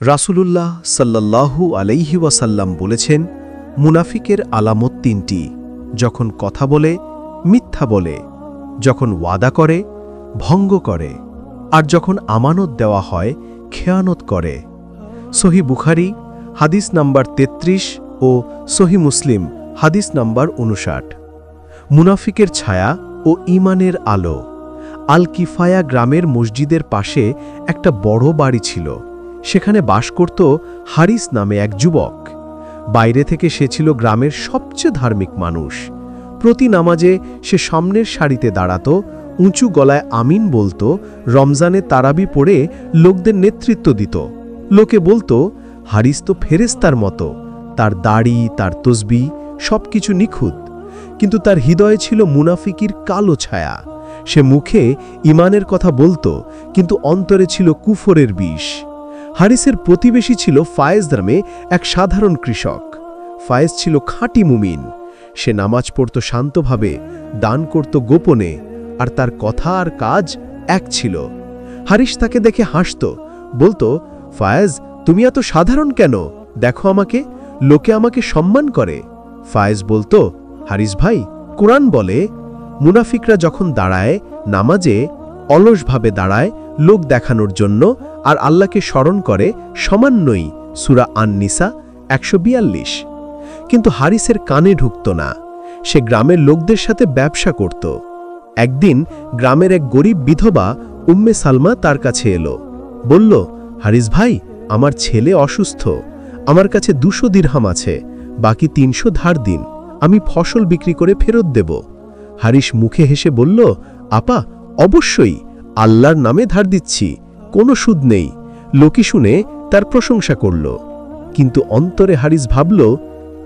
রাসূলুল্লাহ সাল্লাল্লাহু আলাইহি ওয়াসাল্লাম বলেছেন, মুনাফিকের আলামত তিনটি: যখন কথা বলে মিথ্যা বলে, যখন ওয়াদা করে ভঙ্গ করে, আর যখন আমানত দেওয়া হয় খেয়ানত করে। সহিহ বুখারী হাদিস নাম্বার ৩৩ ও সহিহ মুসলিম হাদিস নাম্বার ৫৯। মুনাফিকের ছায়া ও ঈমানের আলো। আল কিফায়া গ্রামের মসজিদের পাশে একটা বড় বাড়ি ছিল। সেখানে বাস করত হারিস নামে এক যুবক। বাইরে থেকে সে ছিল গ্রামের সবচেয়ে ধার্মিক মানুষ। প্রতি নামাজে সে সামনের সারিতে দাঁড়াত, উঁচু গলায় আমিন বলতো, রমজানে তারাবি পড়ে লোকদের নেতৃত্ব দিত। লোকে বলতো, হারিস তো ফেরেশতার মতো, তার দাড়ি, তার তসবিহ সবকিছু নিখুঁত। কিন্তু তার হৃদয়ে ছিল মুনাফিকির কালো ছায়া। সে মুখে ঈমানের কথা বলতো, কিন্তু অন্তরে ছিল কুফরের বিষ। হারিসের প্রতিবেশী ছিল ফায়েজ নামে এক সাধারণ কৃষক। ফায়েজ ছিল খাঁটি মুমিন। সে নামাজ পড়ত শান্তভাবে, দান করত গোপনে, আর তার কথা আর কাজ এক ছিল। হারিস তাকে দেখে হাসত, বলতো, ফায়েজ, তুমি এত সাধারণ কেন? দেখো আমাকে, লোকে আমাকে সম্মান করে। ফায়েজ বলতো, হারিস ভাই, কুরআন বলে, মুনাফিকরা যখন দাঁড়ায় নামাজে অলসভাবে দাঁড়ায় লোক দেখানোর জন্য, আর আল্লাহকে স্মরণ করে সমান্যই। সূরা আন-নিসা ১৪২। কিন্তু হারিসের কানে ঢুকত না। সে গ্রামের লোকদের সাথে ব্যবসা করত। একদিন গ্রামের এক গরিব বিধবা উম্মে সালমা তার কাছে এলো। বলল, হারিস ভাই, আমার ছেলে অসুস্থ। আমার কাছে ২০০ দিরহাম আছে, বাকি ৩০০ ধার দিন, আমি ফসল বিক্রি করে ফেরত দেব। হারিস মুখে হেসে বলল, আপা, অবশ্যই, আল্লাহর নামে ধার দিচ্ছি, কোনো সুদ নেই। লোকে শুনে তার প্রশংসা করল। কিন্তু অন্তরে হারিস ভাবল,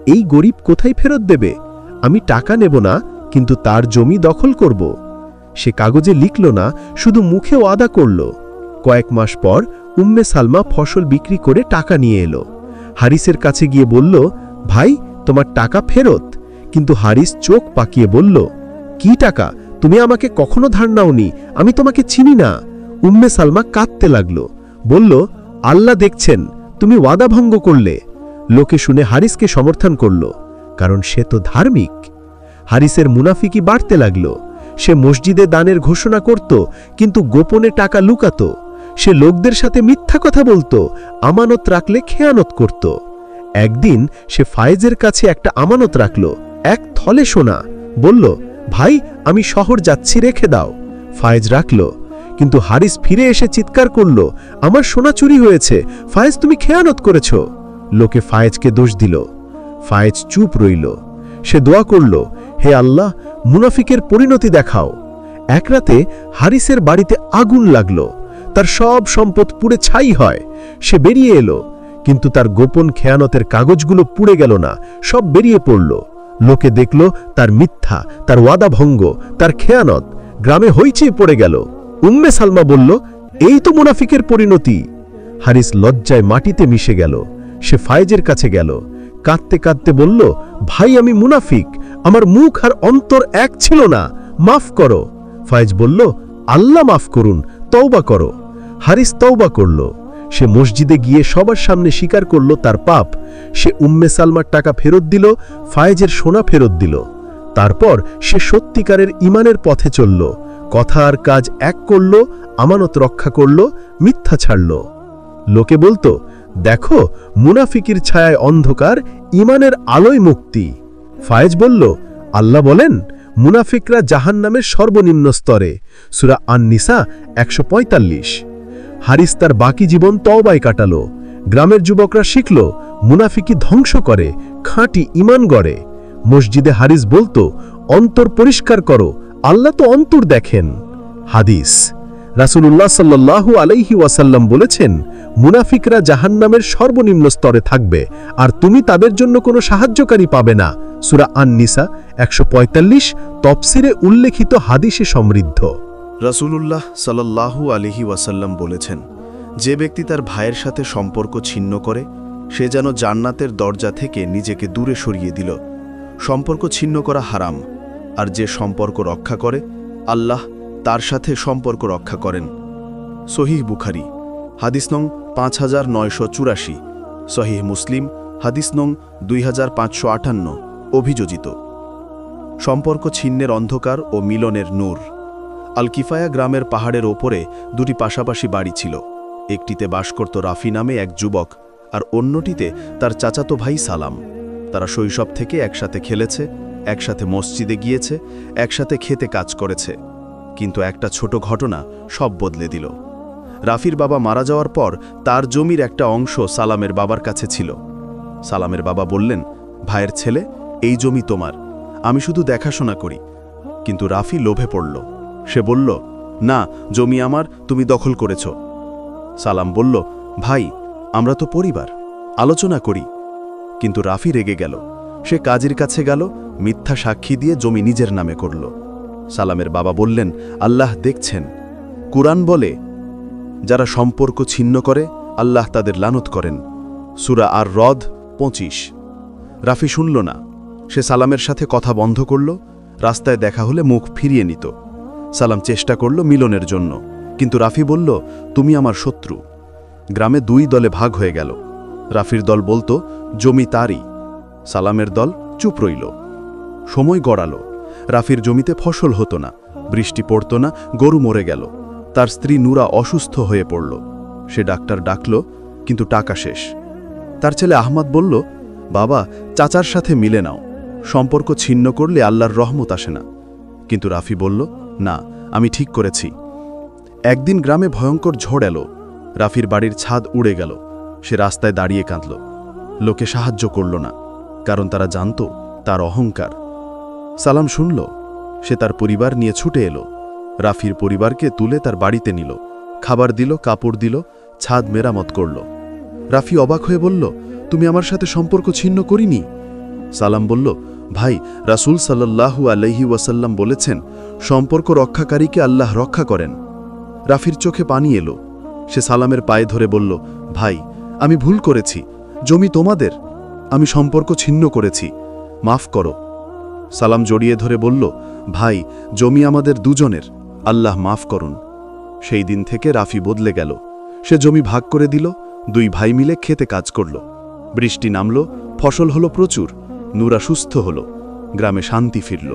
এই গরিব কোথায় ফেরত দেবে? আমি টাকা নেব না, কিন্তু তার জমি দখল করব। সে কাগজে লিখল না, শুধু মুখে ওয়াদা করল। কয়েক মাস পর উম্মে সালমা ফসল বিক্রি করে টাকা নিয়ে এলো। হারিসের কাছে গিয়ে বলল, ভাই, তোমার টাকা ফেরত। কিন্তু হারিস চোখ পাকিয়ে বলল, কি টাকা? তুমি আমাকে কখনো ধার নাওনি, আমি তোমাকে চিনি না। উম্মে সালমা কাঁদতে লাগল, বলল, আল্লাহ দেখছেন, তুমি ওয়াদা ভঙ্গ করলে। লোকে শুনে হারিসকে সমর্থন করল, কারণ সে তো ধার্মিক। হারিসের মুনাফিকি বাড়তে লাগল। সে মসজিদে দানের ঘোষণা করত, কিন্তু গোপনে টাকা লুকাত। সে লোকদের সাথে মিথ্যা কথা বলতো, আমানত রাখলে খেয়ানত করত। একদিন সে ফায়েজের কাছে একটা আমানত রাখল, এক থলে সোনা। বলল, ভাই, আমি শহর যাচ্ছি, রেখে দাও। ফায়েজ রাখল, কিন্তু হারিস ফিরে এসে চিৎকার করল, আমার সোনা চুরি হয়েছে, ফায়েজ, তুমি খেয়ানত করেছ। লোকে ফায়েজকে দোষ দিল। ফায়েজ চুপ রইল। সে দোয়া করল, হে আল্লাহ, মুনাফিকের পরিণতি দেখাও। এক রাতে হারিসের বাড়িতে আগুন লাগল। তার সব সম্পদ পুড়ে ছাই হয়। সে বেরিয়ে এলো, কিন্তু তার গোপন খেয়ানতের কাগজগুলো পুড়ে গেল না, সব বেরিয়ে পড়ল। লোকে দেখল তার মিথ্যা, তার ওয়াদা ভঙ্গ, তার খেয়ানত। গ্রামে হইচই পড়ে গেল। উম্মে সালমা বলল, এই তো মুনাফিকের পরিণতি। হারিস লজ্জায় মাটিতে মিশে গেল। সে ফায়েজের কাছে গেল, কাঁদতে কাঁদতে বলল, ভাই, আমি মুনাফিক, আমার মুখ আর অন্তর এক ছিল না, মাফ করো। ফায়েজ বলল, আল্লাহ মাফ করুন, তওবা করো। হারিস তওবা করল। সে মসজিদে গিয়ে সবার সামনে স্বীকার করল তার পাপ। সে উম্মে সালমার টাকা ফেরত দিল, ফায়েজের সোনা ফেরত দিল। তারপর সে সত্যিকারের ঈমানের পথে চলল, কথা আর কাজ এক করল, আমানত রক্ষা করল, মিথ্যা ছাড়ল। লোকে বলতো, দেখো, মুনাফিকির ছায়ায় অন্ধকার, ঈমানের আলোয় মুক্তি। ফায়েজ বলল, আল্লাহ বলেন, মুনাফিকরা জাহান্নামের সর্বনিম্ন স্তরে। সূরা আন-নিসা ১৪৫। হারিস তার বাকি জীবন তওবায় কাটালো। গ্রামের যুবকরা শিখল, মুনাফিকি ধ্বংস করে, খাঁটি ঈমান গড়ে। মসজিদে হারিস বলতো, অন্তর পরিষ্কার করো, আল্লাহ তো অন্তর দেখেন। হাদিস, রাসূলুল্লাহ সাল্লাল্লাহু আলাইহি ওয়াসাল্লাম বলেছেন, মুনাফিকরা জাহান্নামের সর্বনিম্ন স্তরে থাকবে, আর তুমি তাদের জন্য কোনো সাহায্যকারী পাবে না। সূরা আন-নিসা ১৪৫, তফসিরে উল্লেখিত হাদিসে সমৃদ্ধ। রাসূলুল্লাহ সাল্লাল্লাহু আলাইহি ওয়াসাল্লাম বলেছেন, যে ব্যক্তি তার ভাইয়ের সাথে সম্পর্ক ছিন্ন করে, সে যেন জান্নাতের দরজা থেকে নিজেকে দূরে সরিয়ে দিল। সম্পর্ক ছিন্ন করা হারাম, আর যে সম্পর্ক রক্ষা করে, আল্লাহ তার সাথে সম্পর্ক রক্ষা করেন। সহিহ বুখারী হাদিস নং 5984, সহিহ মুসলিম হাদিস নং 2558, অভিযোজিত। সম্পর্ক ছিন্নের অন্ধকার ও মিলনের নূর। আল কিফায়া গ্রামের পাহাড়ের ওপরে দুটি পাশাপাশি বাড়ি ছিল। একটিতে বাস করত রাফি নামে এক যুবক, আর অন্যটিতে তার চাচাতো ভাই সালাম। তারা শৈশব থেকে একসাথে খেলেছে, একসাথে মসজিদে গিয়েছে, একসাথে খেতে কাজ করেছে। কিন্তু একটা ছোট ঘটনা সব বদলে দিল। রাফির বাবা মারা যাওয়ার পর তার জমির একটা অংশ সালামের বাবার কাছে ছিল। সালামের বাবা বললেন, ভাইয়ের ছেলে, এই জমি তোমার, আমি শুধু দেখাশোনা করি। কিন্তু রাফি লোভে পড়ল। সে বলল, না, জমি আমার, তুমি দখল করেছ। সালাম বলল, ভাই, আমরা তো পরিবার, আলোচনা করি। কিন্তু রাফি রেগে গেল। সে কাজীর কাছে গেল, মিথ্যা সাক্ষী দিয়ে জমি নিজের নামে করল। সালামের বাবা বললেন, আল্লাহ দেখছেন। কুরআন বলে, যারা সম্পর্ক ছিন্ন করে আল্লাহ তাদের লানত করেন। সূরা আর রদ 25। রাফি শুনল না। সে সালামের সাথে কথা বন্ধ করল। রাস্তায় দেখা হলে মুখ ফিরিয়ে নিত। সালাম চেষ্টা করল মিলনের জন্য, কিন্তু রাফি বলল, তুমি আমার শত্রু। গ্রামে দুই দলে ভাগ হয়ে গেল। রাফির দল বলতো, জমি তারই। সালামের দল চুপ রইল। সময় গড়ালো। রাফির জমিতে ফসল হতো না, বৃষ্টি পড়ত না, গরু মরে গেল। তার স্ত্রী নূরা অসুস্থ হয়ে পড়ল। সে ডাক্তার ডাকল, কিন্তু টাকা শেষ। তার ছেলে আহমদ বলল, বাবা, চাচার সাথে মিলে নাও, সম্পর্ক ছিন্ন করলে আল্লাহর রহমত আসে না। কিন্তু রাফি বলল, না, আমি ঠিক করেছি। একদিন গ্রামে ভয়ঙ্কর ঝড় এলো। রাফির বাড়ির ছাদ উড়ে গেল। সে রাস্তায় দাঁড়িয়ে কাঁদল। লোকে সাহায্য করল না, কারণ তারা জানত তার অহংকার। সালাম শুনল। সে তার পরিবার নিয়ে ছুটে এলো। রাফির পরিবারকে তুলে তার বাড়িতে নিল, খাবার দিল, কাপড় দিল, ছাদ মেরামত করল। রাফি অবাক হয়ে বলল, তুমি আমার সাথে সম্পর্ক ছিন্ন করিনি। সালাম বলল, ভাই, রাসূল সাল্লাল্লাহু আলাইহি ওয়াসাল্লাম বলেছেন, সম্পর্ক রক্ষাকারীকে আল্লাহ রক্ষা করেন। রাফির চোখে পানি এলো। সে সালামের পায়ে ধরে বলল, ভাই, আমি ভুল করেছি, জমি তোমাদের, আমি সম্পর্ক ছিন্ন করেছি, মাফ করো। সালাম জড়িয়ে ধরে বলল, ভাই, জমি আমাদের দুজনের, আল্লাহ মাফ করুন। সেই দিন থেকে রাফি বদলে গেল। সে জমি ভাগ করে দিল, দুই ভাই মিলে খেতে কাজ করল। বৃষ্টি নামল, ফসল হলো প্রচুর, নূরা সুস্থ হল, গ্রামে শান্তি ফিরল।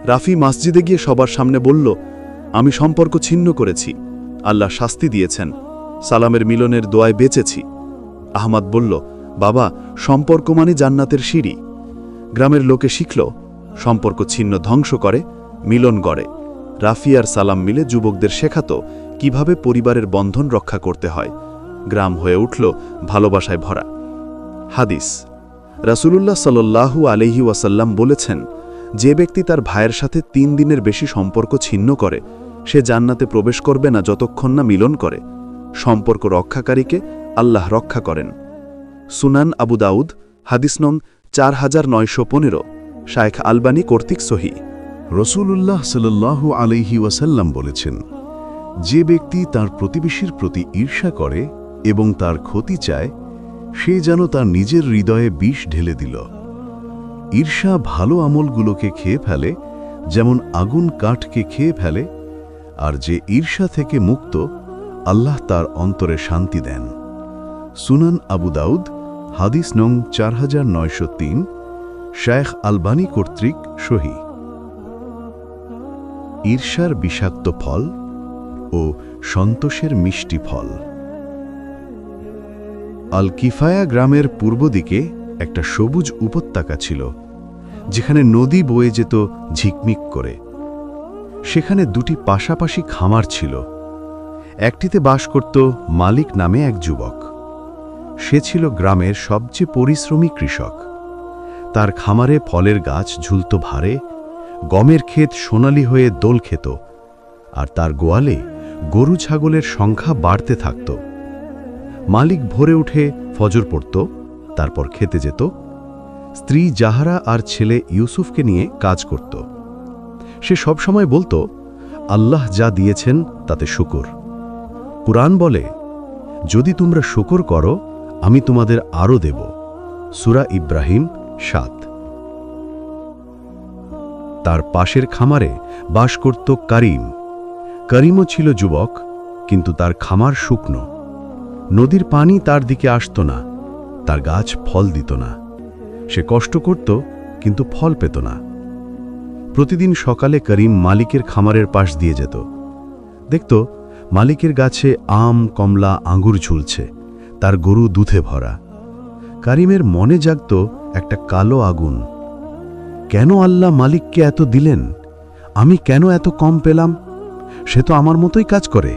রাফি মসজিদে গিয়ে সবার সামনে বলল, আমি সম্পর্ক ছিন্ন করেছি, আল্লাহ শাস্তি দিয়েছেন, সালামের মিলনের দোয়ায় বেঁচেছি। আহমদ বলল, বাবা, সম্পর্ক মানে জান্নাতের সিঁড়ি। গ্রামের লোকে শিখল, সম্পর্ক ছিন্ন ধ্বংস করে, মিলন গড়ে। রাফি আর সালাম মিলে যুবকদের শেখাত কিভাবে পরিবারের বন্ধন রক্ষা করতে হয়। গ্রাম হয়ে উঠল ভালোবাসায় ভরা। হাদিস। রাসূলুল্লাহ সাল্লাল্লাহু আলাইহি ওয়াসাল্লাম বলেছেন, যে ব্যক্তি তার ভাইয়ের সাথে 3 দিনের বেশি সম্পর্ক ছিন্ন করে, সে জান্নাতে প্রবেশ করবে না যতক্ষণ না মিলন করে। সম্পর্ক রক্ষাকারীকে আল্লাহ রক্ষা করেন। সুনান আবু দাউদ হাদিস নং 4915, শায়েখ আলবানী কর্তৃক সহিহ। রাসূলুল্লাহ সাল্লাল্লাহু আলাইহি ওয়াসাল্লাম বলেছেন, যে ব্যক্তি তার প্রতিবেশীর প্রতি ঈর্ষা করে এবং তার ক্ষতি চায়, সে যেন তার নিজের হৃদয়ে বিষ ঢেলে দিল। ঈর্ষা ভালো আমলগুলোকে খেয়ে ফেলে, যেমন আগুন কাঠকে খেয়ে ফেলে, আর যে ঈর্ষা থেকে মুক্ত, আল্লাহ তার অন্তরে শান্তি দেন। সুনান আবু দাউদ হাদিস নং 4903, শায়েখ আলবানী কর্তৃক সহিহ। ঈর্ষার বিষাক্ত ফল ও সন্তোষের মিষ্টি ফল। আল কিফায়া গ্রামের পূর্ব দিকে একটা সবুজ উপত্যকা ছিল, যেখানে নদী বয়ে যেত ঝিকমিক করে। সেখানে দুটি পাশাপাশি খামার ছিল। একটিতে বাস করত মালিক নামে এক যুবক। সে ছিল গ্রামের সবচেয়ে পরিশ্রমী কৃষক। তার খামারে ফলের গাছ ঝুলত ভারে, গমের ক্ষেত সোনালি হয়ে দোল খেত, আর তার গোয়ালে গরু ছাগলের সংখ্যা বাড়তে থাকত। মালিক ভোরে উঠে ফজর পড়ত, তারপর খেতে যেত। স্ত্রী জাহারা আর ছেলে ইউসুফকে নিয়ে কাজ করত। সে সবসময় বলতো, আল্লাহ যা দিয়েছেন তাতে শুকর। কুরআন বলে, যদি তোমরা শুকর করো, আমি তোমাদের আরও দেব। সূরা ইব্রাহিম 7। তার পাশের খামারে বাস করত করিম। করিমও ছিল যুবক, কিন্তু তার খামার শুকনো। নদীর পানি তার দিকে আসত না, তার গাছ ফল দিত না। সে কষ্ট করত কিন্তু ফল পেত না। প্রতিদিন সকালে করিম মালিকের খামারের পাশ দিয়ে যেত। দেখত মালিকের গাছে আম, কমলা, আঙ্গুর ঝুলছে, তার গরু দুধে ভরা। করিমের মনে জাগত একটা কালো আগুন। কেন আল্লাহ মালিককে এত দিলেন? আমি কেন এত কম পেলাম? সে তো আমার মতোই কাজ করে।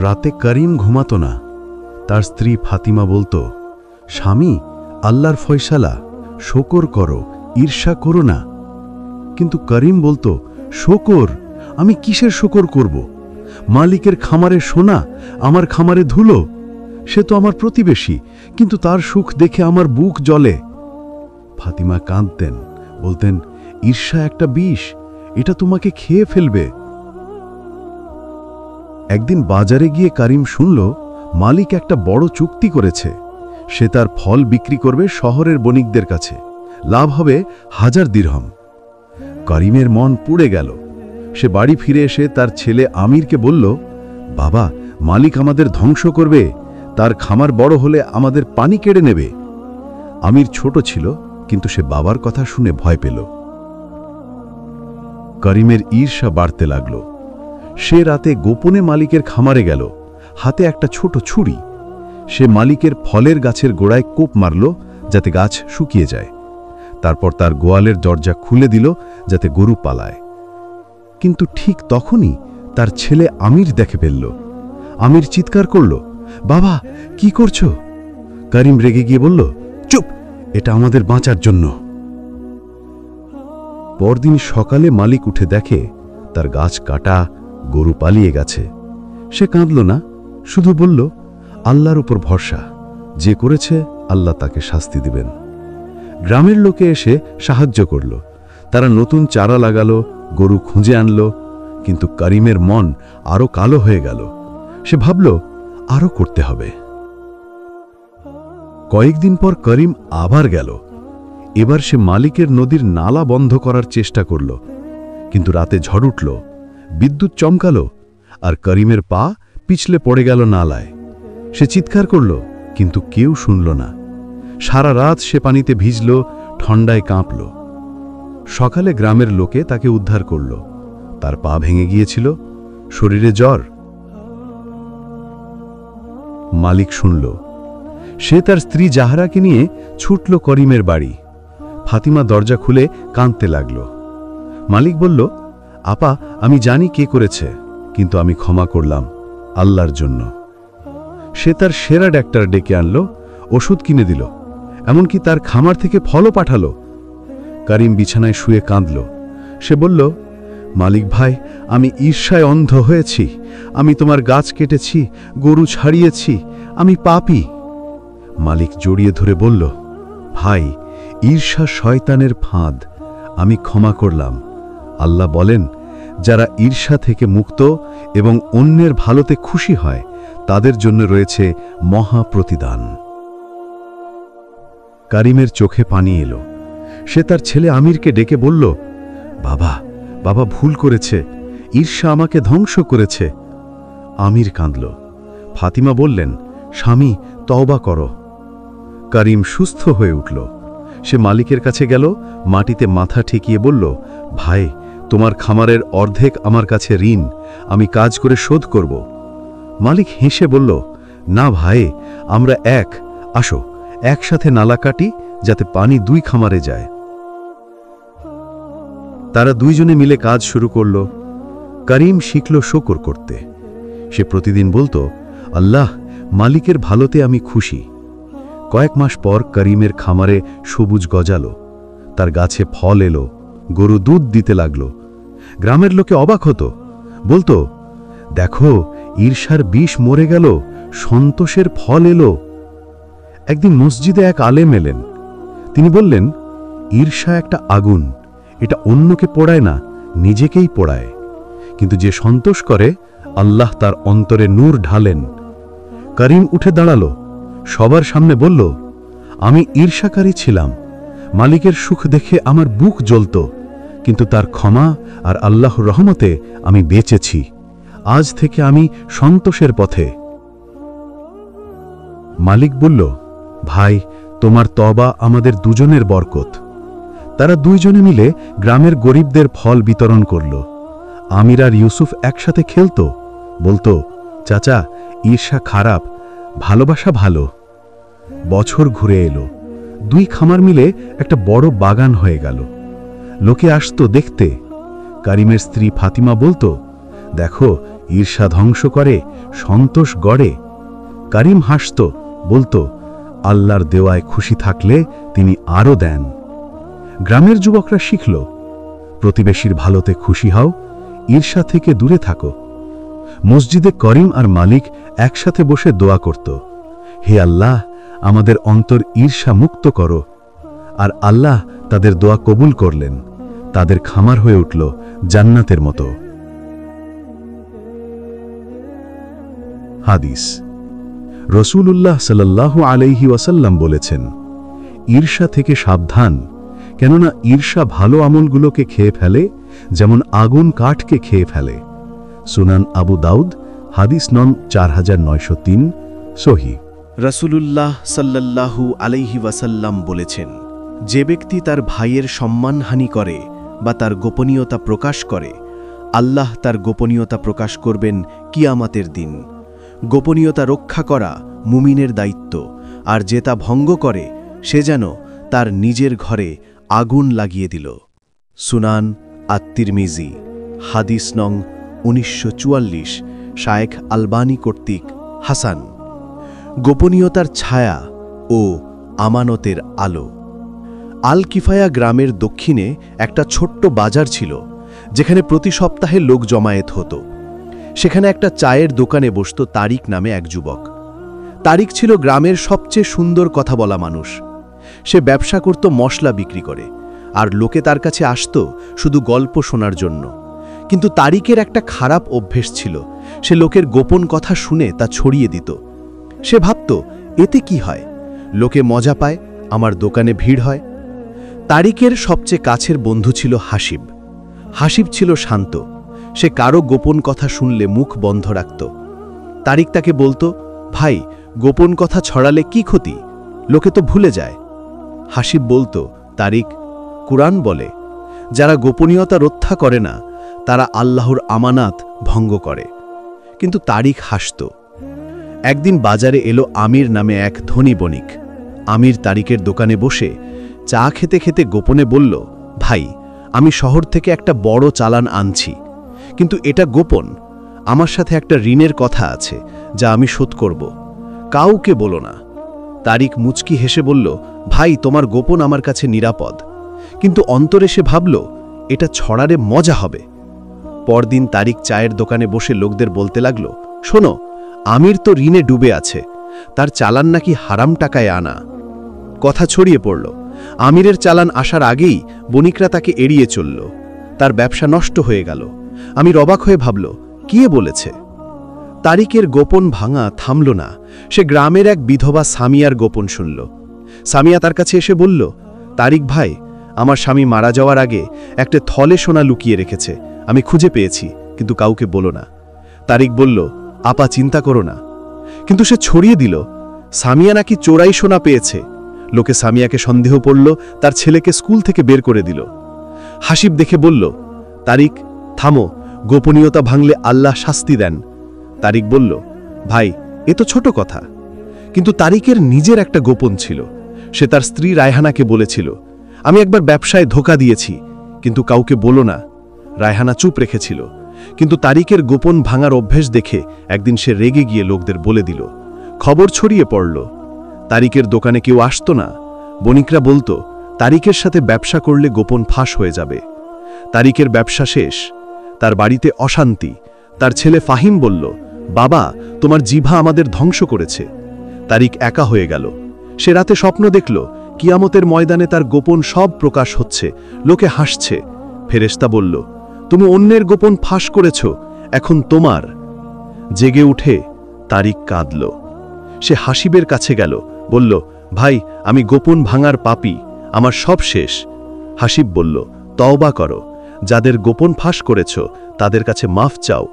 রাতে করিম ঘুমাত না। তার স্ত্রী ফাতিমা বলতো, স্বামী, আল্লাহর ফয়সালা, শকর করো, ঈর্ষা করো না। কিন্তু করিম বলতো, শকর? আমি কিসের শকর করব? মালিকের খামারে সোনা, আমার খামারে ধুলো। সে তো আমার প্রতিবেশী, কিন্তু তার সুখ দেখে আমার বুক জ্বলে। ফাতিমা কাঁদতেন, বলতেন, ঈর্ষা একটা বিষ, এটা তোমাকে খেয়ে ফেলবে। একদিন বাজারে গিয়ে করিম শুনল মালিক একটা বড় চুক্তি করেছে। সে তার ফল বিক্রি করবে শহরের বণিকদের কাছে, লাভ হবে 1000 দিরহাম। করিমের মন পুড়ে গেল। সে বাড়ি ফিরে এসে তার ছেলে আমিরকে বলল, বাবা, মালিক আমাদের ধ্বংস করবে, তার খামার বড় হলে আমাদের পানি কেড়ে নেবে। আমির ছোট ছিল, কিন্তু সে বাবার কথা শুনে ভয় পেল। করিমের ঈর্ষা বাড়তে লাগল। সে রাতে গোপনে মালিকের খামারে গেল, হাতে একটা ছোট ছুরি। সে মালিকের ফলের গাছের গোড়ায় কোপ মারল, যাতে গাছ শুকিয়ে যায়। তারপর তার গোয়ালের দরজা খুলে দিল, যাতে গরু পালায়। কিন্তু ঠিক তখনই তার ছেলে আমির দেখে ফেলল। আমির চিৎকার করল, বাবা, কি করছো? করিম রেগে গিয়ে বলল, চুপ, এটা আমাদের বাঁচার জন্য। পরদিন সকালে মালিক উঠে দেখে তার গাছ কাটা, গরু পালিয়ে গেছে। সে কাঁদল না, শুধু বলল, আল্লাহর উপর ভরসা, যে করেছে আল্লাহ তাকে শাস্তি দিবেন। গ্রামের লোকে এসে সাহায্য করল। তারা নতুন চারা লাগালো, গরু খুঁজে আনল। কিন্তু করিমের মন আরো কালো হয়ে গেল। সে ভাবল, আরো করতে হবে। কয়েকদিন পর করিম আবার গেল। এবার সে মালিকের নদীর নালা বন্ধ করার চেষ্টা করল। কিন্তু রাতে ঝড় উঠল, বিদ্যুৎ চমকালো, আর করিমের পা পিছলে পড়ে গেল নালায়। সে চিৎকার করল, কিন্তু কেউ শুনল না। সারা রাত সে পানিতে ভিজল, ঠান্ডায় কাঁপল। সকালে গ্রামের লোকে তাকে উদ্ধার করল। তার পা ভেঙে গিয়েছিল, শরীরে জ্বর। মালিক শুনল। সে তার স্ত্রী জাহরাকে নিয়ে ছুটল করিমের বাড়ি। ফাতিমা দরজা খুলে কাঁদতে লাগল। মালিক বলল, আপা, আমি জানি কে করেছে, কিন্তু আমি ক্ষমা করলাম আল্লাহর জন্য। সে তার সেরা ডাক্তার ডেকে আনল, ওষুধ কিনে দিল, এমনকি তার খামার থেকে ফলও পাঠালো। করিম বিছানায় শুয়ে কাঁদল। সে বলল, মালিক ভাই, আমি ঈর্ষায় অন্ধ হয়েছি। আমি তোমার গাছ কেটেছি, গরু ছাড়িয়েছি, আমি পাপী। মালিক জড়িয়ে ধরে বলল, ভাই, ঈর্ষা শয়তানের ফাঁদ, আমি ক্ষমা করলাম। আল্লাহ বলেন, যারা ঈর্ষা থেকে মুক্ত এবং অন্যের ভালোতে খুশি হয়, তাদের জন্য রয়েছে মহা প্রতিদান। করিমের চোখে পানি এলো। সে তার ছেলে আমিরকে ডেকে বলল, বাবা, বাবা ভুল করেছে, ঈর্ষা আমাকে ধ্বংস করেছে। আমির কাঁদল। ফাতিমা বললেন, স্বামী, তওবা করো। করিম সুস্থ হয়ে উঠল। সে মালিকের কাছে গেল, মাটিতে মাথা ঠেকিয়ে বলল, ভাই, তোমার খামারের অর্ধেক আমার কাছে ঋণ, আমি কাজ করে শোধ করব। মালিক হেসে বলল, না ভাই, আমরা এক, আসো একসাথে নালা কাটি, যাতে পানি 2 খামারে যায়। তারা দুইজনে মিলে কাজ শুরু করল। করিম শিখল শকর করতে। সে প্রতিদিন বলতো, আল্লাহ, মালিকের ভালোতে আমি খুশি। কয়েক মাস পর করিমের খামারে সবুজ গজালো, তার গাছে ফল এলো, গরু দুধ দিতে লাগল। গ্রামের লোকে অবাক হতো, বলতো, দেখো, ঈর্ষার বিষ মরে গেল, সন্তোষের ফল এলো। একদিন মসজিদে এক আলেম এলেন। তিনি বললেন, ঈর্ষা একটা আগুন, এটা অন্যকে পোড়ায় না, নিজেকেই পোড়ায়। কিন্তু যে সন্তোষ করে, আল্লাহ তার অন্তরে নূর ঢালেন। করিম উঠে দাঁড়ালো, সবার সামনে বলল, আমি ঈর্ষাকারী ছিলাম। মালিকের সুখ দেখে আমার বুক জ্বলত, কিন্তু তার ক্ষমা আর আল্লাহর রহমতে আমি বেঁচেছি। আজ থেকে আমি সন্তোষের পথে। মালিক বলল, ভাই, তোমার তওবা আমাদের দুজনের বরকত। তারা দুইজনে মিলে গ্রামের গরিবদের ফল বিতরণ করল। আমির আর ইউসুফ একসাথে খেলত, বলতো, চাচা, ঈর্ষা খারাপ, ভালোবাসা ভালো। বছর ঘুরে এলো, দুই খামার মিলে একটা বড় বাগান হয়ে গেল। লোকে আসতো দেখতে। কারিমের স্ত্রী ফাতিমা বলতো, দেখো, ঈর্ষা ধ্বংস করে, সন্তোষ গড়ে। কারিম হাসত, বলতো, আল্লাহর দেওয়ায় খুশি থাকলে তিনি আরও দেন। গ্রামের যুবকরা শিখল, প্রতিবেশীর ভালোতে খুশি হও, ঈর্ষা থেকে দূরে থাকো। মসজিদে করিম আর মালিক একসাথে বসে দোয়া করত, হে আল্লাহ, আমাদের অন্তর ঈর্ষা মুক্ত করো। আর আল্লাহ তাদের দোয়া কবুল করলেন। তাদের খামার হয়ে উঠল জান্নাতের মতো। হাদিস। রসূলুল্লাহ সাল্লাল্লাহু আলাইহি ওয়াসাল্লাম বলেছেন, ঈর্ষা থেকে সাবধান, কেননা ঈর্ষা ভালো আমলগুলোকে খেয়ে ফেলে, যেমন আগুন কাঠকে খেয়ে ফেলে। সুনান আবু দাউদ, হাদিস নং 4903, সহি। রাসূলুল্লাহ সাল্লাল্লাহু আলাইহি ওয়াসাল্লাম বলেছেন, যে ব্যক্তি তার ভাইয়ের সম্মানহানি করে বা তার গোপনীয়তা প্রকাশ করে, আল্লাহ তার গোপনীয়তা প্রকাশ করবেন কিয়ামতের দিন। গোপনীয়তা রক্ষা করা মুমিনের দায়িত্ব, আর যে তা ভঙ্গ করে সে যেন তার নিজের ঘরে আগুন লাগিয়ে দিল। সুনান আত-তিরমিজি, হাদিস নং 1944, শায়েখ আলবানী কর্তৃক হাসান। গোপনীয়তার ছায়া ও আমানতের আলো। আল কিফায়া গ্রামের দক্ষিণে একটা ছোট্ট বাজার ছিল, যেখানে প্রতি সপ্তাহে লোক জমায়েত হতো। সেখানে একটা চায়ের দোকানে বসত তারিক নামে এক যুবক। তারিক ছিল গ্রামের সবচেয়ে সুন্দর কথা বলা মানুষ। সে ব্যবসা করত মশলা বিক্রি করে, আর লোকে তার কাছে আসত শুধু গল্প শোনার জন্য। কিন্তু তারিকের একটা খারাপ অভ্যেস ছিল, সে লোকের গোপন কথা শুনে তা ছড়িয়ে দিত। সে ভাবত, এতে কি হয়, লোকে মজা পায়, আমার দোকানে ভিড় হয়। তারিকের সবচেয়ে কাছের বন্ধু ছিল হাসিব। হাসিব ছিল শান্ত, সে কারো গোপন কথা শুনলে মুখ বন্ধ রাখত। তারিক তাকে বলতো, ভাই, গোপন কথা ছড়ালে কি ক্ষতি, লোকে তো ভুলে যায়। হাসিব বলতো, তারিক, কুরআন বলে, যারা গোপনীয়তা রক্ষা করে না তারা আল্লাহর আমানাত ভঙ্গ করে। কিন্তু তারিক হাসত। একদিন বাজারে এলো আমির নামে এক ধনী বণিক। আমির তারিকের দোকানে বসে চা খেতে খেতে গোপনে বলল, ভাই, আমি শহর থেকে একটা বড় চালান আনছি, কিন্তু এটা গোপন। আমার সাথে একটা ঋণের কথা আছে যা আমি শোধ করব, কাউকে বলো না। তারিক মুচকি হেসে বলল, ভাই, তোমার গোপন আমার কাছে নিরাপদ। কিন্তু অন্তরে সে ভাবল, এটা ছড়ারে মজা হবে। পরদিন তারিক চায়ের দোকানে বসে লোকদের বলতে লাগল, শোনো, আমির তো ঋণে ডুবে আছে, তার চালান নাকি হারাম টাকায় আনা। কথা ছড়িয়ে পড়ল। আমিরের চালান আসার আগেই বণিকরা তাকে এড়িয়ে চলল। তার ব্যবসা নষ্ট হয়ে গেল। আমির অবাক হয়ে ভাবল, কে বলেছে? তারিকের গোপন ভাঙা থামল না। সে গ্রামের এক বিধবা সামিয়ার গোপন শুনল। সামিয়া তার কাছে এসে বলল, তারিক ভাই, আমার স্বামী মারা যাওয়ার আগে একটা থলে সোনা লুকিয়ে রেখেছে, আমি খুঁজে পেয়েছি, কিন্তু কাউকে বলো না। তারিক বলল, আপা, চিন্তা করো না। কিন্তু সে ছড়িয়ে দিল, সামিয়া নাকি চোরাই সোনা পেয়েছে। লোকে সামিয়াকে সন্দেহ পড়ল, তার ছেলেকে স্কুল থেকে বের করে দিল। হাসিব দেখে বলল, তারিক, থামো, গোপনীয়তা ভাঙলে আল্লাহ শাস্তি দেন। তারিক বলল, ভাই, এ তো ছোট কথা। কিন্তু তারিকের নিজের একটা গোপন ছিল। সে তার স্ত্রী রায়হানাকে বলেছিল, আমি একবার ব্যবসায় ধোঁকা দিয়েছি, কিন্তু কাউকে বলো না। রায়হানা চুপ রেখেছিল, কিন্তু তারিকের গোপন ভাঙার অভ্যেস দেখে একদিন সে রেগে গিয়ে লোকদের বলে দিল। খবর ছড়িয়ে পড়ল। তারিকের দোকানে কেউ আসতো না। বণিকরা বলতো, তারিকের সাথে ব্যবসা করলে গোপন ফাঁস হয়ে যাবে। তারিকের ব্যবসা শেষ। তার বাড়িতে অশান্তি। তার ছেলে ফাহিম বলল, বাবা, তোমার জিভা আমাদের ধ্বংস করেছে। তারিক একা হয়ে গেল। সে রাতে স্বপ্ন দেখল, কিয়ামতের ময়দানে তার গোপন সব প্রকাশ হচ্ছে, লোকে হাসছে। ফেরেশতা বলল, তুমি অন্যের গোপন ফাঁস করেছ, এখন তোমার। জেগে উঠে তারিক কাঁদল। সে হাসিবের কাছে গেল, বলল, ভাই, আমি গোপন ভাঙার পাপী, আমার সব শেষ। হাসিব বলল, তওবা করো, যাদের গোপন ফাঁস করেছ তাদের কাছে মাফ চাও।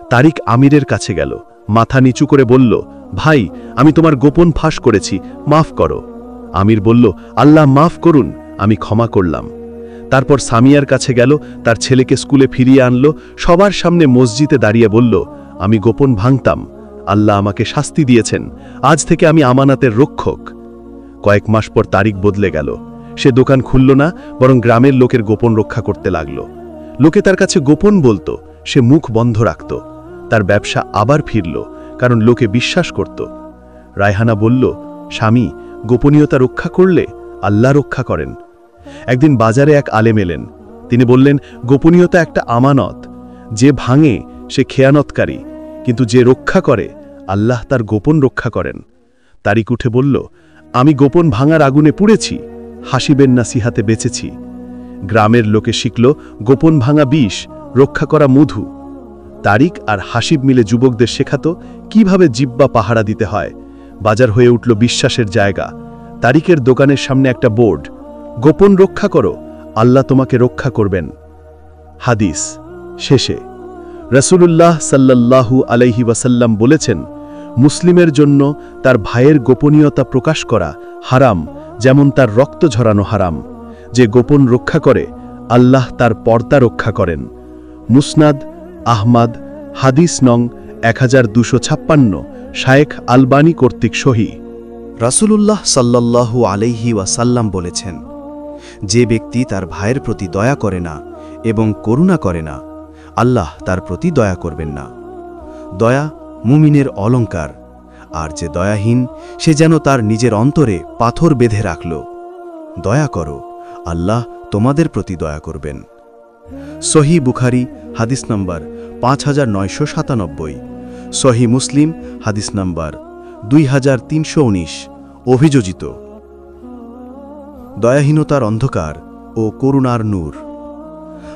তারিক আমিরের কাছে গেল, মাথা নিচু করে বলল, ভাই, আমি তোমার গোপন ফাঁস করেছি, মাফ করো। আমির বলল, আল্লাহ মাফ করুন, আমি ক্ষমা করলাম। তারপর সামিয়ার কাছে গেল, তার ছেলেকে স্কুলে ফিরিয়ে আনলো, সবার সামনে মসজিদে দাঁড়িয়ে বলল, আমি গোপন ভাঙতাম, আল্লাহ আমাকে শাস্তি দিয়েছেন, আজ থেকে আমি আমানাতের রক্ষক। কয়েক মাস পর তারিখ বদলে গেল। সে দোকান খুলল না, বরং গ্রামের লোকের গোপন রক্ষা করতে লাগল। লোকে তার কাছে গোপন বলতো, সে মুখ বন্ধ রাখত। তার ব্যবসা আবার ফিরল, কারণ লোকে বিশ্বাস করত। রায়হানা বলল, স্বামী, গোপনীয়তা রক্ষা করলে আল্লাহ রক্ষা করেন। একদিন বাজারে এক আলেম এলেন। তিনি বললেন, গোপনীয়তা একটা আমানত, যে ভাঙে সে খেয়ানতকারী, কিন্তু যে রক্ষা করে আল্লাহ তার গোপন রক্ষা করেন। তারিক উঠে বলল, আমি গোপন ভাঙার আগুনে পুড়েছি, হাসিবেন নাসিহাতে বেঁচেছি। গ্রামের লোকে শিখল, গোপন ভাঙা বিষ, রক্ষা করা মধু। তারিক আর হাসিব মিলে যুবকদের শেখাতো কিভাবে জিব্বা পাহারা দিতে হয়। বাজার হয়ে উঠল বিশ্বাসের জায়গা। তারিকের দোকানের সামনে একটা বোর্ড, গোপন রক্ষা করো, আল্লাহ তোমাকে রক্ষা করবেন। হাদিস শেষে রাসূলুল্লাহ সাল্লাল্লাহু আলাইহি ওয়াসাল্লাম বলেছেন, মুসলিমের জন্য তার ভাইয়ের গোপনীয়তা প্রকাশ করা হারাম, যেমন তার রক্ত ঝরানো হারাম। যে গোপন রক্ষা করে আল্লাহ তার পর্দা রক্ষা করেন। মুসনাদ আহমাদ, হাদিস নং 1256, শায়েখ আলবানী কর্তৃক সহি। রাসূলুল্লাহ সাল্লাল্লাহু আলাইহি ওয়াসাল্লাম বলেছেন, যে ব্যক্তি তার ভাইয়ের প্রতি দয়া করে না এবং করুণা করে না, আল্লাহ তার প্রতি দয়া করবেন না। দয়া মুমিনের অলংকার, আর যে দয়াহীন সে যেন তার নিজের অন্তরে পাথর বেঁধে রাখল। দয়া করো, আল্লাহ তোমাদের প্রতি দয়া করবেন। সহি বুখারী হাদিস নম্বর 5997, সহি মুসলিম হাদিস নম্বর 2319। অভিযোজিত দয়াহীনতার অন্ধকার ও করুণার নূর।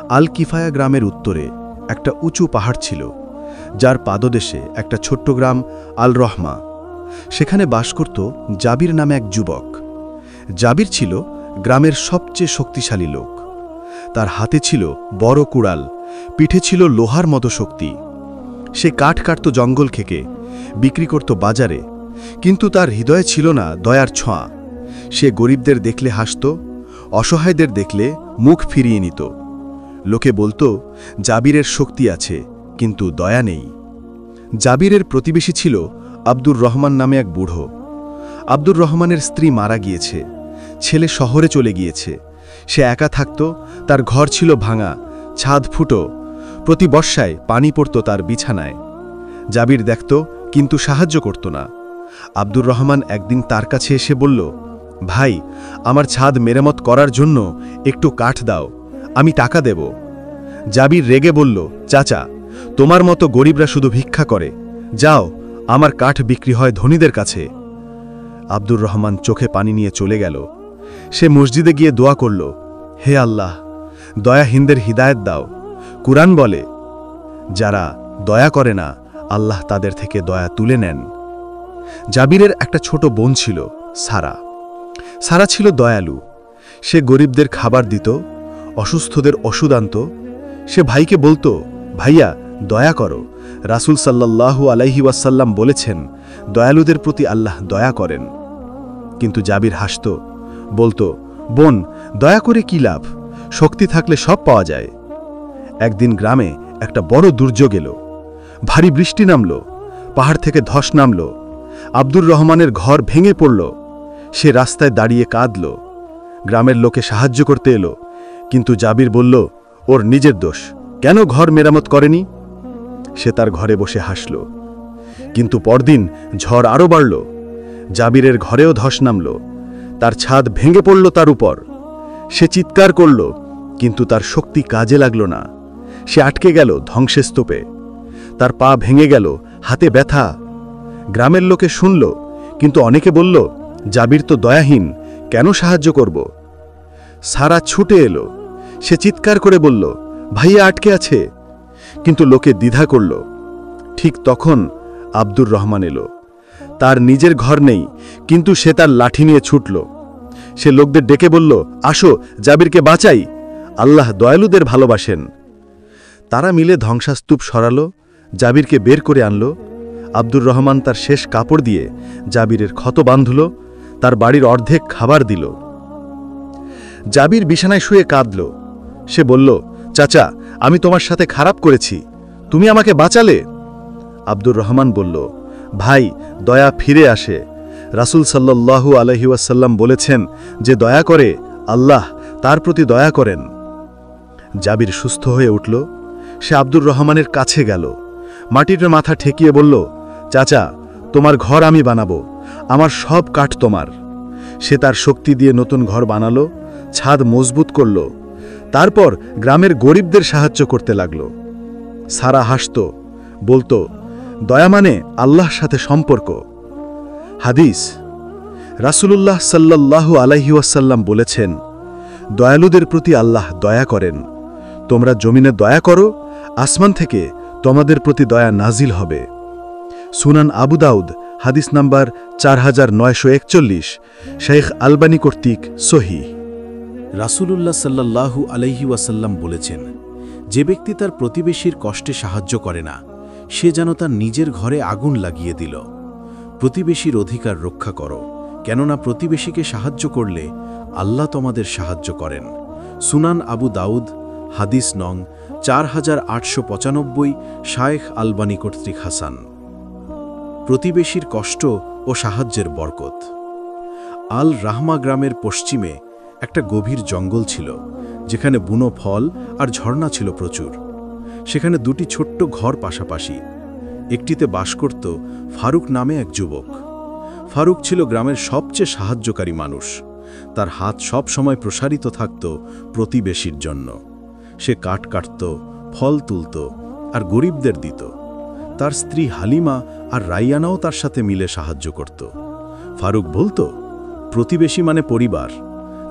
আল কিফায়া গ্রামের উত্তরে একটা উঁচু পাহাড় ছিল, যার পাদদেশে একটা ছোট্ট গ্রাম আল রহমা। সেখানে বাস করত জাবির নামে এক যুবক। জাবির ছিল গ্রামের সবচেয়ে শক্তিশালী লোক। তার হাতে ছিল বড় কুড়াল, পিঠে ছিল লোহার মতো শক্তি। সে কাঠ কাটত জঙ্গল থেকে, বিক্রি করত বাজারে, কিন্তু তার হৃদয়ে ছিল না দয়ার ছোঁয়া। সে গরিবদের দেখলে হাসত, অসহায়দের দেখলে মুখ ফিরিয়ে নিত। লোকে বলতো, জাবিরের শক্তি আছে কিন্তু দয়া নেই। জাবিরের প্রতিবেশী ছিল আব্দুর রহমান নামে এক বুড়ো। আব্দুর রহমানের স্ত্রী মারা গিয়েছে, ছেলে শহরে চলে গিয়েছে। সে একা থাকত, তার ঘর ছিল ভাঙা, ছাদ ফুটো, প্রতি বর্ষায় পানি পড়ত তার বিছানায়। জাবির দেখত কিন্তু সাহায্য করত না। আব্দুর রহমান একদিন তার কাছে এসে বলল, ভাই, আমার ছাদ মেরামত করার জন্য একটু কাঠ দাও, আমি টাকা দেব। জাবির রেগে বলল, চাচা, তোমার মতো গরিবরা শুধু ভিক্ষা করে, যাও, আমার কাঠ বিক্রি হয় ধনীদের কাছে। আব্দুর রহমান চোখে পানি নিয়ে চলে গেল। সে মসজিদে গিয়ে দোয়া করল, হে আল্লাহ, দয়াহীনদের হিদায়েত দাও। কুরআন বলে, যারা দয়া করে না আল্লাহ তাদের থেকে দয়া তুলে নেন। জাবিরের একটা ছোট বোন ছিল, সারা। সারা ছিল দয়ালু। সে গরিবদের খাবার দিত, অসুস্থদের ওষুধ আনত। সে ভাইকে বলতো, ভাইয়া, দয়া করো, রাসূল সাল্লাল্লাহু আলাইহি ওয়াসাল্লাম বলেছেন, দয়ালুদের প্রতি আল্লাহ দয়া করেন। কিন্তু জাবির হাসত, বলতো, বোন, দয়া করে কি লাভ, শক্তি থাকলে সব পাওয়া যায়। একদিন গ্রামে একটা বড় দুর্যোগ এলো। ভারী বৃষ্টি নামল, পাহাড় থেকে ধস নামল। আব্দুর রহমানের ঘর ভেঙে পড়ল। সে রাস্তায় দাঁড়িয়ে কাঁদল। গ্রামের লোকে সাহায্য করতে এলো, কিন্তু জাবির বলল, ওর নিজের দোষ, কেন ঘর মেরামত করেনি? সে তার ঘরে বসে হাসল। কিন্তু পরদিন ঝড় আরও বাড়ল। জাবিরের ঘরেও ধস নামল, তার ছাদ ভেঙে পড়ল তার উপর। সে চিৎকার করল, কিন্তু তার শক্তি কাজে লাগল না। সে আটকে গেল ধ্বংসস্তূপে। তার পা ভেঙে গেল, হাতে ব্যথা। গ্রামের লোকে শুনল, কিন্তু অনেকে বলল, জাবির তো দয়াহীন, কেন সাহায্য করব? সারা ছুটে এলো। সে চিৎকার করে বলল, ভাইয়া আটকে আছে। কিন্তু লোকে দ্বিধা করল। ঠিক তখন আব্দুর রহমান এলো। তার নিজের ঘর নেই, কিন্তু সে তার লাঠি নিয়ে ছুটল। সে লোকদের ডেকে বলল, আসো, জাবিরকে বাঁচাই, আল্লাহ দয়ালুদের ভালোবাসেন। তারা মিলে ধ্বংসাস্তূপ সরালো, জাবিরকে বের করে আনল। আব্দুর রহমান তার শেষ কাপড় দিয়ে জাবিরের ক্ষত বাঁধল, তার বাড়ির অর্ধেক খাবার দিল। জাবির বিছানায় শুয়ে কাঁদল। সে বলল, চাচা, আমি তোমার সাথে খারাপ করেছি, তুমি আমাকে বাঁচালে। আব্দুর রহমান বলল, ভাই, দয়া ফিরে আসে। রাসূল সাল্লাল্লাহু আলাইহি ওয়াসাল্লাম বলেছেন, যে দয়া করে আল্লাহ তার প্রতি দয়া করেন। জাবির সুস্থ হয়ে উঠল। সে আব্দুর রহমানের কাছে গেল, মাটির মাথা ঠেকিয়ে বলল, চাচা, তোমার ঘর আমি বানাবো, আমার সব কাঠ তোমার। সে তার শক্তি দিয়ে নতুন ঘর বানালো, ছাদ মজবুত করল। তারপর গ্রামের গরিবদের সাহায্য করতে লাগল। সারা হাসত, বলতো, দয়া মানে আল্লাহর সাথে সম্পর্ক। হাদিস, রাসূলুল্লাহ সাল্লাল্লাহু আলাইহি ওয়াসাল্লাম বলেছেন, দয়ালুদের প্রতি আল্লাহ দয়া করেন। তোমরা জমিনে দয়া করো, আসমান থেকে তোমাদের প্রতি দয়া নাজিল হবে। সুনান আবু দাউদ, হাদিস নাম্বার 4941, শেখ আলবানী কর্তৃক সহিহ। রাসূলুল্লাহ সাল্লাল্লাহু আলাইহি ওয়াসাল্লাম বলেছেন, যে ব্যক্তি তার প্রতিবেশীর কষ্টে সাহায্য করে না, সে যেন তার নিজের ঘরে আগুন লাগিয়ে দিল। প্রতিবেশীর অধিকার রক্ষা করো, কেননা প্রতিবেশীকে সাহায্য করলে আল্লাহ তোমাদের সাহায্য করেন। সুনান আবু দাউদ, হাদিস নং 4895, শায়েখ আলবানী কর্তৃক হাসান। প্রতিবেশীর কষ্ট ও সাহায্যের বরকত। আল রাহমা গ্রামের পশ্চিমে একটা গভীর জঙ্গল ছিল, যেখানে বুনো ফল আর ঝর্ণা ছিল প্রচুর। সেখানে দুটি ছোট্ট ঘর পাশাপাশি। একটিতে বাস করত ফারুক নামে এক যুবক। ফারুক ছিল গ্রামের সবচেয়ে সাহায্যকারী মানুষ। তার হাত সব সময় প্রসারিত থাকত প্রতিবেশীর জন্য। সে কাঠ কাটত, ফল তুলত আর গরিবদের দিত। তার স্ত্রী হালিমা আর রাইয়ানাও তার সাথে মিলে সাহায্য করত। ফারুক বলতো, প্রতিবেশী মানে পরিবার।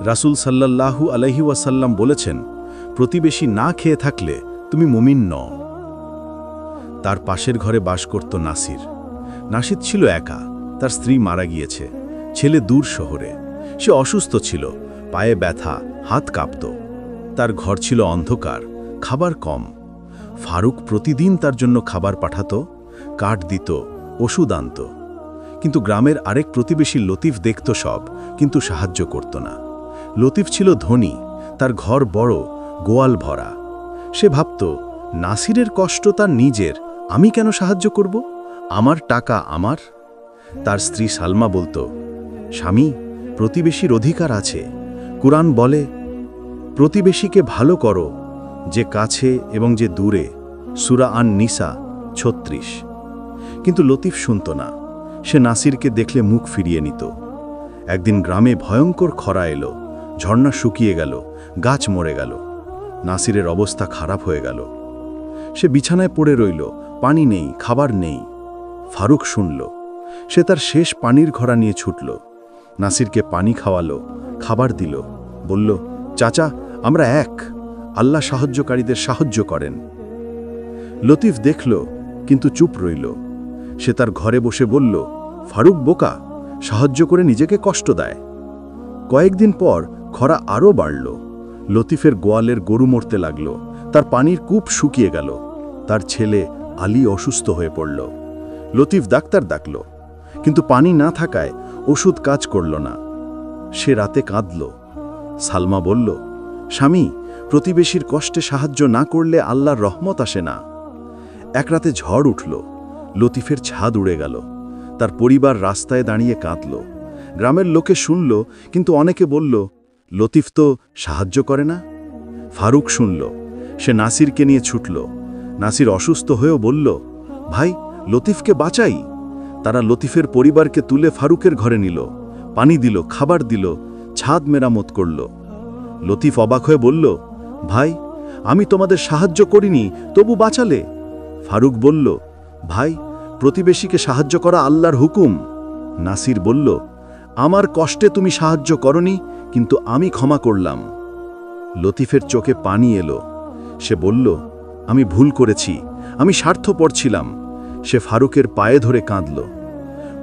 রাসূল সাল্লাল্লাহু আলাইহি ওয়াসাল্লাম বলেছেন, প্রতিবেশী না খেয়ে থাকলে তুমি মুমিন নও। তার পাশের ঘরে বাস করত নাসির। নাসির ছিল একা, তার স্ত্রী মারা গিয়েছে, ছেলে দূর শহরে। সে অসুস্থ ছিল, পায়ে ব্যথা, হাত কাঁপত। তার ঘর ছিল অন্ধকার, খাবার কম। ফারুক প্রতিদিন তার জন্য খাবার পাঠাত, কাঠ দিত, ওষুধ আনত। কিন্তু গ্রামের আরেক প্রতিবেশী লতিফ দেখত সব, কিন্তু সাহায্য করত না। লতিফ ছিল ধনী, তার ঘর বড়, গোয়াল ভরা। সে ভাবত, নাসিরের কষ্ট তার নিজের, আমি কেন সাহায্য করব? আমার টাকা আমার। তার স্ত্রী সালমা বলতো, স্বামী, প্রতিবেশীর অধিকার আছে। কুরআন বলে, প্রতিবেশীকে ভালো করো, যে কাছে এবং যে দূরে। সূরা আন-নিসা 36। কিন্তু লতিফ শুনত না। সে নাসিরকে দেখলে মুখ ফিরিয়ে নিত। একদিন গ্রামে ভয়ঙ্কর খরা এলো, ঝর্ণা শুকিয়ে গেল, গাছ মরে গেল। নাসিরের অবস্থা খারাপ হয়ে গেল। সে বিছানায় পড়ে রইল, পানি নেই, খাবার নেই। ফারুক শুনল। সে তার শেষ পানির ঘড়া নিয়ে ছুটল। নাসিরকে পানি খাওয়ালো, খাবার দিল, বলল, চাচা, আমরা এক, আল্লাহ সাহায্যকারীদের সাহায্য করেন। লতিফ দেখল, কিন্তু চুপ রইল। সে তার ঘরে বসে বলল, ফারুক বোকা, সাহায্য করে নিজেকে কষ্ট দেয়। কয়েকদিন পর খরা আরও বাড়ল। লতিফের গোয়ালের গরু মরতে লাগল, তার পানির কূপ শুকিয়ে গেল। তার ছেলে আলী অসুস্থ হয়ে পড়ল। লতিফ ডাক্তার ডাকল, কিন্তু পানি না থাকায় ওষুধ কাজ করল না। সে রাতে কাঁদল। সালমা বলল, স্বামী, প্রতিবেশীর কষ্টে সাহায্য না করলে আল্লাহর রহমত আসে না। এক রাতে ঝড় উঠল, লতিফের ছাদ উড়ে গেল। তার পরিবার রাস্তায় দাঁড়িয়ে কাঁদল। গ্রামের লোকে শুনল, কিন্তু অনেকে বলল, লতিফ তো সাহায্য করে না। ফারুক শুনল। সে নাসিরকে নিয়ে ছুটল। নাসির অসুস্থ হয়েও বলল, ভাই, লতিফকে বাঁচাই। তারা লতিফের পরিবারকে তুলে ফারুকের ঘরে নিল, পানি দিল, খাবার দিল, ছাদ মেরামত করল। লতিফ অবাক হয়ে বলল, ভাই, আমি তোমাদের সাহায্য করিনি, তবু বাঁচালে। ফারুক বলল, ভাই, প্রতিবেশীকে সাহায্য করা আল্লাহর হুকুম। নাসির বলল, আমার কষ্টে তুমি সাহায্য করনি, কিন্তু আমি ক্ষমা করলাম। লতিফের চোখে পানি এলো। সে বলল, আমি ভুল করেছি, আমি স্বার্থপর ছিলাম। সে ফারুকের পায়ে ধরে কাঁদল।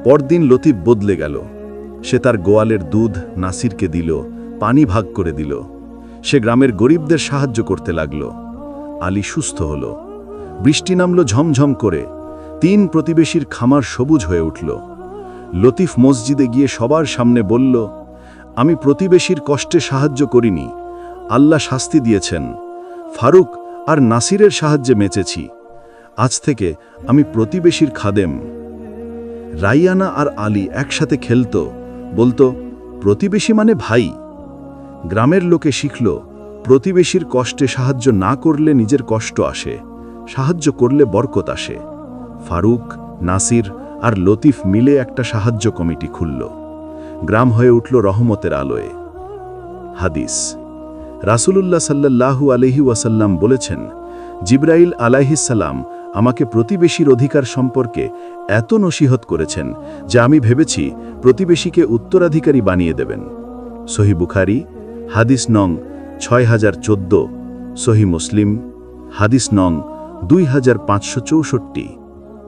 পরদিন লতিফ বদলে গেল। সে তার গোয়ালের দুধ নাসিরকে দিল, পানি ভাগ করে দিল। সে গ্রামের গরিবদের সাহায্য করতে লাগল। আলী সুস্থ হল। বৃষ্টি নামল ঝমঝম করে। 3 প্রতিবেশীর খামার সবুজ হয়ে উঠল। লতিফ মসজিদে গিয়ে সবার সামনে বলল, আমি প্রতিবেশীর কষ্টে সাহায্য করিনি, আল্লাহ শাস্তি দিয়েছেন। ফারুক আর নাসিরের সাহায্যে বেঁচেছি। আজ থেকে আমি প্রতিবেশীর খাদেম। রাইয়ানা আর আলী একসাথে খেলত, বলতো, প্রতিবেশী মানে ভাই। গ্রামের লোকে শিখল, প্রতিবেশীর কষ্টে সাহায্য না করলে নিজের কষ্ট আসে, সাহায্য করলে বরকত আসে। ফারুক, নাসির আর লতিফ মিলে একটা সাহায্য কমিটি খুলল। গ্রাম হয়ে উঠল রহমতের আলোয়। হাদিস, রাসূলুল্লাহ সাল্লাল্লাহু আলাইহি ওয়াসাল্লাম বলেছেন, জিবরাইল আলাইহিসসালাম আমাকে প্রতিবেশীর অধিকার সম্পর্কে এত নসিহত করেছেন যে আমি ভেবেছি প্রতিবেশীকে উত্তরাধিকারী বানিয়ে দেবেন। সহিহ বুখারী, হাদিস নং 6014, সহিহ মুসলিম, হাদিস নং 2564।